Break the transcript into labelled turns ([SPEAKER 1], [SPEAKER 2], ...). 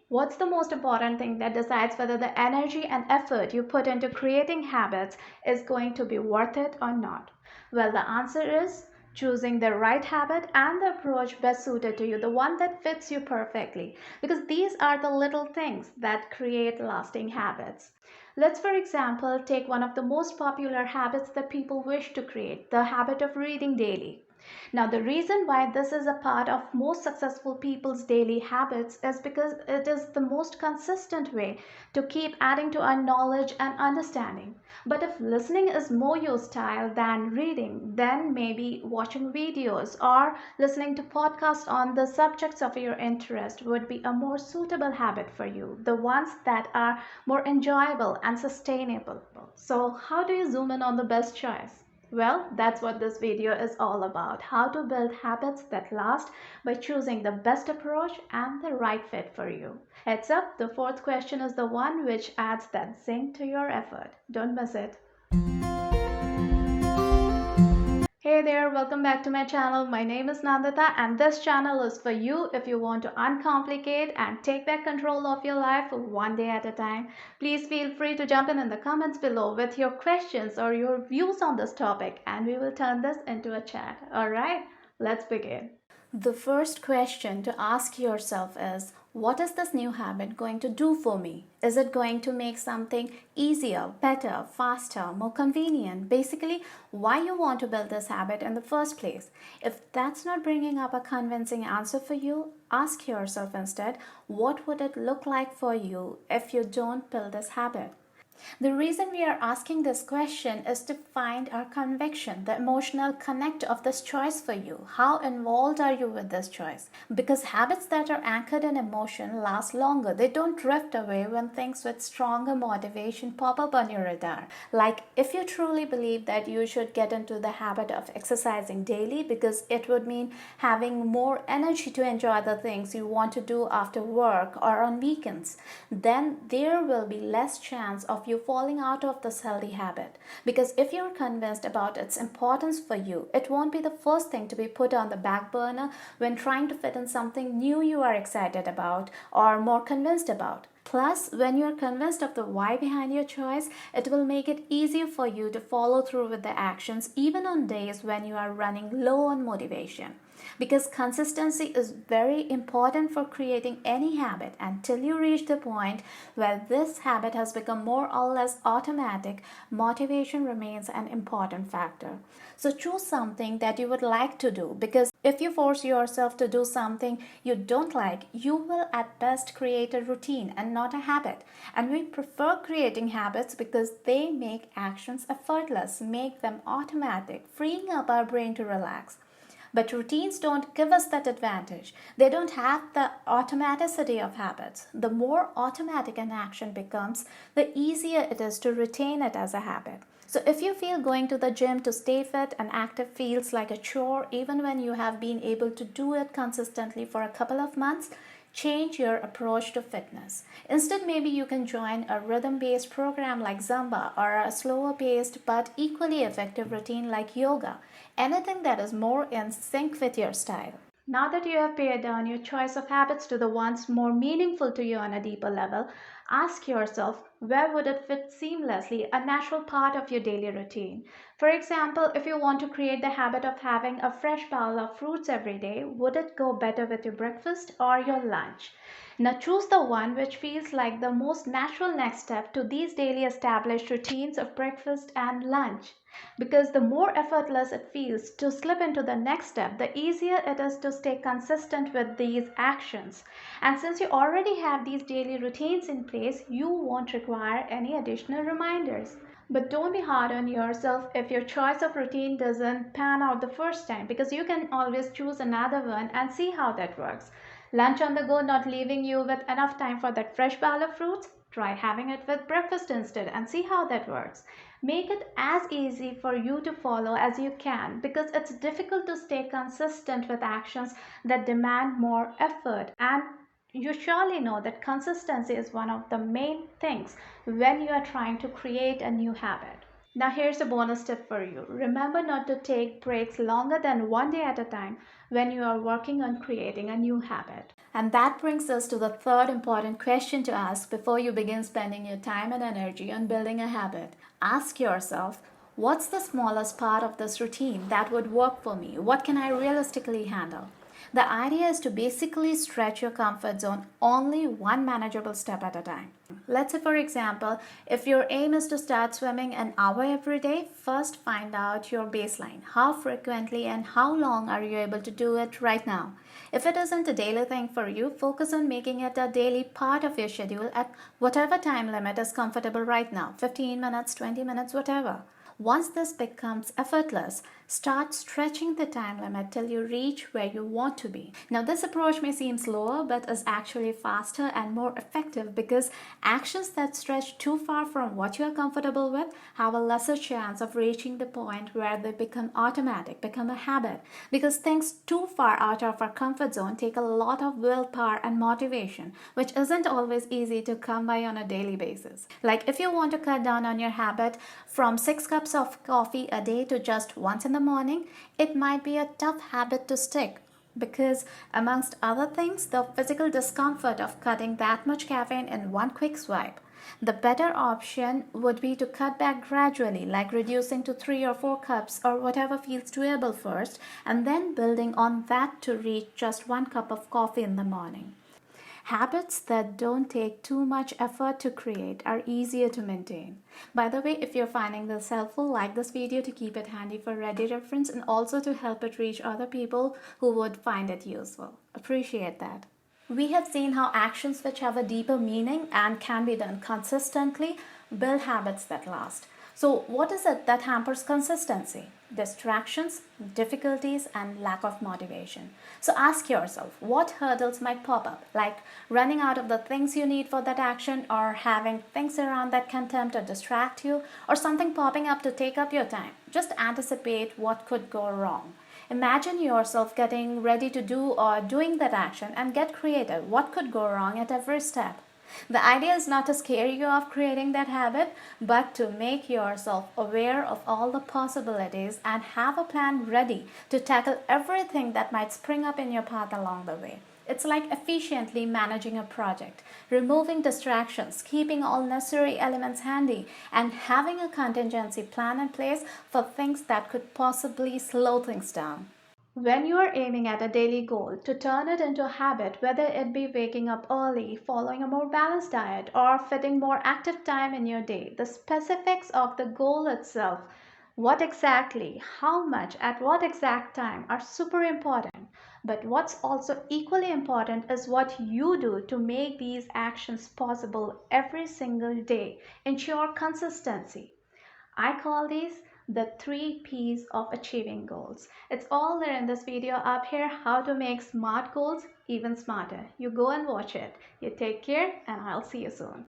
[SPEAKER 1] What's the most important thing that decides whether the energy and effort you put into creating habits is going to be worth it or not? Well, the answer is choosing the right habit and the approach best suited to you, the one that fits you perfectly. Because these are the little things that create lasting habits. Let's, for example, take one of the most popular habits that people wish to create, the habit of reading daily. Now, the reason why this is a part of most successful people's daily habits is because it is the most consistent way to keep adding to our knowledge and understanding. But if listening is more your style than reading, then maybe watching videos or listening to podcasts on the subjects of your interest would be a more suitable habit for you, the ones that are more enjoyable and sustainable. So, how do you zoom in on the best choice? Well, that's what this video is all about, how to build habits that last by choosing the best approach and the right fit for you. Heads up, the fourth question is the one which adds that zing to your effort. Don't miss it. Hey there, welcome back to my channel. My name is Nandita and this channel is for you if you want to uncomplicate and take back control of your life one day at a time. Please feel free to jump in the comments below with your questions or your views on this topic and we will turn this into a chat. Alright, let's begin. The first question to ask yourself is, what is this new habit going to do for me? Is it going to make something easier, better, faster, more convenient? Basically, why you want to build this habit in the first place. If that's not bringing up a convincing answer for you, ask yourself instead, what would it look like for you if you don't build this habit? The reason we are asking this question is to find our conviction, the emotional connect of this choice for you. How involved are you with this choice? Because habits that are anchored in emotion last longer. They don't drift away when things with stronger motivation pop up on your radar. Like if you truly believe that you should get into the habit of exercising daily because it would mean having more energy to enjoy the things you want to do after work or on weekends, then there will be less chance of you falling out of this healthy habit. Because if you're convinced about its importance for you, it won't be the first thing to be put on the back burner when trying to fit in something new you are excited about or more convinced about. Plus, when you're convinced of the why behind your choice, it will make it easier for you to follow through with the actions even on days when you are running low on motivation. Because consistency is very important for creating any habit until you reach the point where this habit has become more or less automatic, motivation remains an important factor. So choose something that you would like to do, because if you force yourself to do something you don't like, you will at best create a routine and not a habit. And we prefer creating habits because they make actions effortless, make them automatic, freeing up our brain to relax. But routines don't give us that advantage. They don't have the automaticity of habits. The more automatic an action becomes, the easier it is to retain it as a habit. So if you feel going to the gym to stay fit and active feels like a chore even when you have been able to do it consistently for a couple of months, change your approach to fitness. Instead, maybe you can join a rhythm-based program like Zumba or a slower-paced but equally effective routine like yoga. Anything that is more in sync with your style. Now that you have pared down your choice of habits to the ones more meaningful to you on a deeper level, ask yourself, where would it fit seamlessly, a natural part of your daily routine? For example, if you want to create the habit of having a fresh bowl of fruits every day, would it go better with your breakfast or your lunch? Now choose the one which feels like the most natural next step to these daily established routines of breakfast and lunch. Because the more effortless it feels to slip into the next step, the easier it is to stay consistent with these actions. And since you already have these daily routines in place, you won't require any additional reminders. But don't be hard on yourself if your choice of routine doesn't pan out the first time, because you can always choose another one and see how that works. Lunch on the go not leaving you with enough time for that fresh bowl of fruits? Try having it with breakfast instead and see how that works. Make it as easy for you to follow as you can, because it's difficult to stay consistent with actions that demand more effort, and you surely know that consistency is one of the main things when you are trying to create a new habit. Now, here's a bonus tip for you. Remember not to take breaks longer than 1 day at a time when you are working on creating a new habit. And that brings us to the third important question to ask before you begin spending your time and energy on building a habit. Ask yourself, what's the smallest part of this routine that would work for me? What can I realistically handle? The idea is to basically stretch your comfort zone only one manageable step at a time. Let's say, for example, if your aim is to start swimming an hour every day, first find out your baseline. How frequently and how long are you able to do it right now? If it isn't a daily thing for you, focus on making it a daily part of your schedule at whatever time limit is comfortable right now, 15 minutes, 20 minutes, whatever. Once this becomes effortless, start stretching the time limit till you reach where you want to be. Now, this approach may seem slower, but is actually faster and more effective because actions that stretch too far from what you are comfortable with have a lesser chance of reaching the point where they become automatic, become a habit. Because things too far out of our comfort zone take a lot of willpower and motivation, which isn't always easy to come by on a daily basis. Like if you want to cut down on your habit from 6 cups of coffee a day to just once in the morning, it might be a tough habit to stick because, amongst other things, the physical discomfort of cutting that much caffeine in one quick swipe. The better option would be to cut back gradually, like reducing to 3 or 4 cups or whatever feels doable first, and then building on that to reach just 1 cup of coffee in the morning. Habits that don't take too much effort to create are easier to maintain. By the way, if you're finding this helpful, like this video to keep it handy for ready reference and also to help it reach other people who would find it useful. Appreciate that. We have seen how actions which have a deeper meaning and can be done consistently build habits that last. So, what is it that hampers consistency? Distractions, difficulties, and lack of motivation. So, ask yourself what hurdles might pop up, like running out of the things you need for that action, or having things around that can tempt or distract you, or something popping up to take up your time. Just anticipate what could go wrong. Imagine yourself getting ready to do or doing that action and get creative. What could go wrong at every step? The idea is not to scare you off creating that habit, but to make yourself aware of all the possibilities and have a plan ready to tackle everything that might spring up in your path along the way. It's like efficiently managing a project, removing distractions, keeping all necessary elements handy, and having a contingency plan in place for things that could possibly slow things down. When you are aiming at a daily goal, to turn it into a habit, whether it be waking up early, following a more balanced diet, or fitting more active time in your day, the specifics of the goal itself, what exactly, how much, at what exact time, are super important. But what's also equally important is what you do to make these actions possible every single day. Ensure consistency. I call these the 3 P's of achieving goals. It's all there in this video up here, how to make smart goals even smarter. You go and watch it. You take care and I'll see you soon.